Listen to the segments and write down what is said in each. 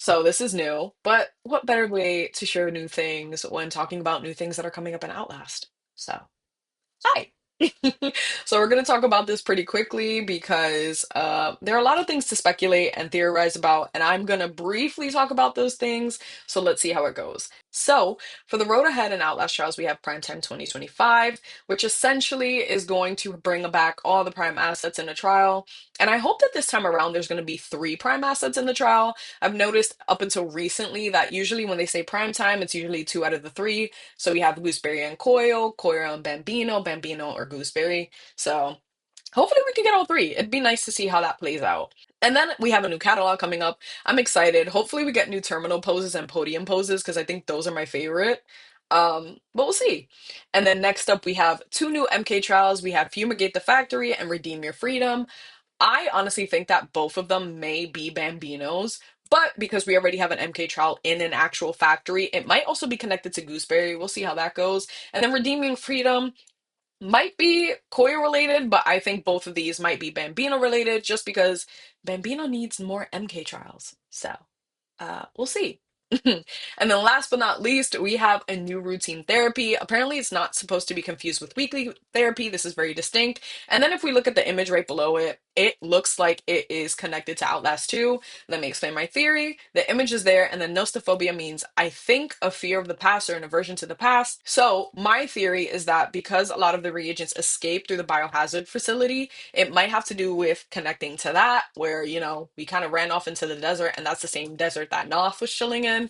So this is new, but what better way to share new things when talking about new things that are coming up in Outlast? So, hi. So we're going to talk about this pretty quickly because there are a lot of things to speculate and theorize about, and I'm going to briefly talk about those things. So let's see how it goes. So for the road ahead in Outlast Trials, we have Primetime 2025, which essentially is going to bring back all the Prime assets in a trial. And I hope that this time around there's going to be three Prime assets in the trial. I've noticed up until recently that usually when they say Primetime, it's usually two out of the three. So we have Gooseberry and Coil, Coil and Bambino, Bambino or Gooseberry. So hopefully we can get all three. It'd be nice to see how that plays out. And then we have a new catalog coming up. I'm excited. Hopefully we get new terminal poses and podium poses because I think those are my favorite. But we'll see. And then next up we have two new MK trials. We have Fumigate the Factory and Redeem Your Freedom. I honestly think that both of them may be Bambinos, but because we already have an MK trial in an actual factory, it might also be connected to Gooseberry. We'll see how that goes. And then Redeeming Freedom might be Koya related, but I think both of these might be Bambino related just because Bambino needs more MK trials. So, we'll see. And then last but not least, we have a new routine therapy. Apparently, it's not supposed to be confused with weekly therapy. This is very distinct. And then if we look at the image right below it, it looks like it is connected to Outlast 2. Let me explain my theory. The image is there, and then nostophobia means, I think, a fear of the past or an aversion to the past. So my theory is that because a lot of the reagents escape through the biohazard facility, it might have to do with connecting to that, where, we kind of ran off into the desert, and that's the same desert that Noth was chilling in.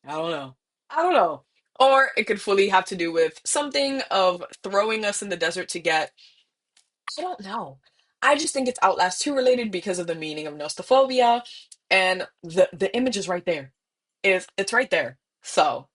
I don't know. I don't know. Or it could fully have to do with something of throwing us in the desert to get. I don't know. I just think it's Outlast 2 related because of the meaning of nostophobia, and the image is right there. It's right there. So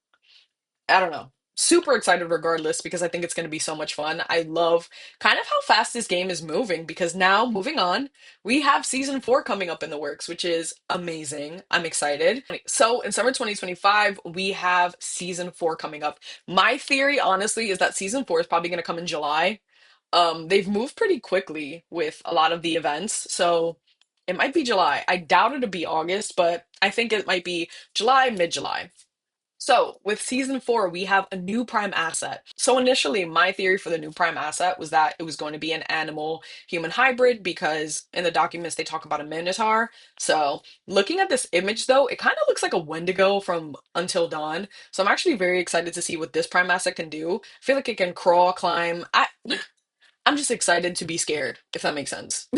I don't know. Super excited regardless because I think it's going to be so much fun. I love kind of how fast this game is moving because now, moving on, we have season 4 coming up in the works, which is amazing. I'm excited. So, in summer 2025, we have season 4 coming up. My theory, honestly, is that season 4 is probably going to come in July. They've moved pretty quickly with a lot of the events, so it might be July. I doubt it'll be August, but I think it might be July, mid-July. So, with season 4, we have a new prime asset. So, initially, my theory for the new prime asset was that it was going to be an animal human hybrid because in the documents they talk about a minotaur. So, looking at this image though, it kind of looks like a Wendigo from Until Dawn. So, I'm actually very excited to see what this prime asset can do. I feel like it can crawl, climb. I'm just excited to be scared, if that makes sense.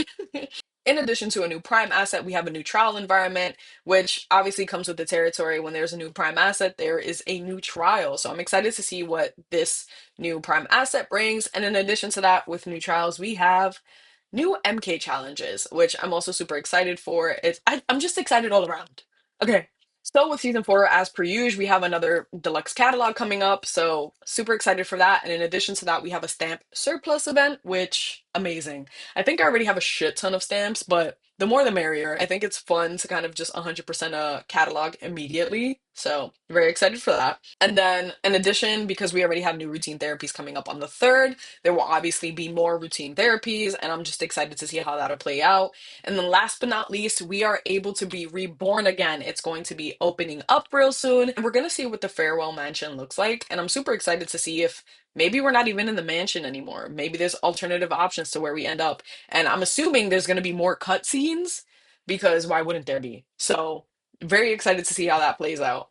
In addition to a new prime asset, we have a new trial environment, which obviously comes with the territory. When there's a new prime asset, there is a new trial. So I'm excited to see what this new prime asset brings. And in addition to that, with new trials, we have new MK challenges, which I'm also super excited for. I'm just excited all around. Okay. So with season 4, as per usual, we have another deluxe catalog coming up. So super excited for that. And in addition to that, we have a stamp surplus event, which amazing. I think I already have a shit ton of stamps, but the more the merrier. I think it's fun to kind of just 100% a catalog immediately. So very excited for that. And then in addition, because we already have new routine therapies coming up on the 3rd, there will obviously be more routine therapies, and I'm just excited to see how that'll play out. And then last but not least, we are able to be reborn again. It's going to be opening up real soon. And we're going to see what the Farewell Mansion looks like. And I'm super excited to see if maybe we're not even in the mansion anymore. Maybe there's alternative options to where we end up. And I'm assuming there's going to be more cutscenes because why wouldn't there be? So, very excited to see how that plays out.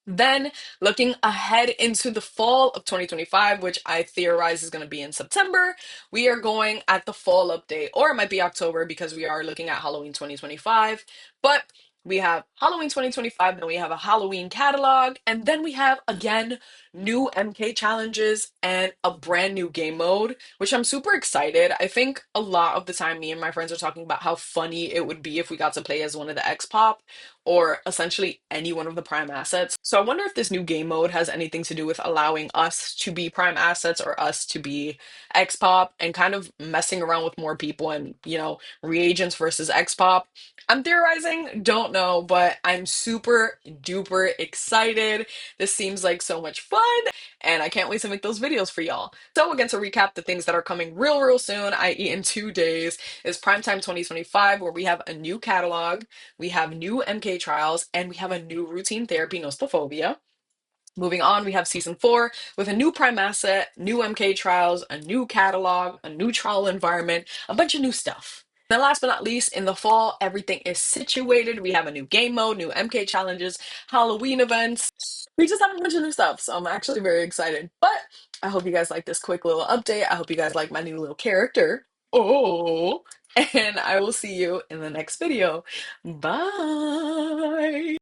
Then, looking ahead into the fall of 2025, which I theorize is going to be in September, we are going at the fall update, or it might be October because we are looking at Halloween 2025. But we have Halloween 2025, then we have a Halloween catalog, and then we have again new MK challenges and a brand new game mode, which I'm super excited. I think a lot of the time, me and my friends are talking about how funny it would be if we got to play as one of the X Pop or essentially any one of the prime assets. So I wonder if this new game mode has anything to do with allowing us to be prime assets or us to be X-Pop and kind of messing around with more people and, reagents versus X-Pop. I'm theorizing, don't know, but I'm super duper excited. This seems like so much fun. and I can't wait to make those videos for y'all. So again, to recap the things that are coming real soon, i.e. in 2 days, is Primetime 2025, where we have a new catalog, we have new MK trials, and we have a new routine therapy, Nostophobia. Moving on, we have season 4 with a new Prime asset, new MK trials, a new catalog, a new trial environment, a bunch of new stuff. Then, last but not least, in the fall, everything is situated. We have a new game mode, new MK challenges, Halloween events. We just have a bunch of new stuff, so I'm actually very excited. But I hope you guys like this quick little update. I hope you guys like my new little character. Oh, and I will see you in the next video. Bye.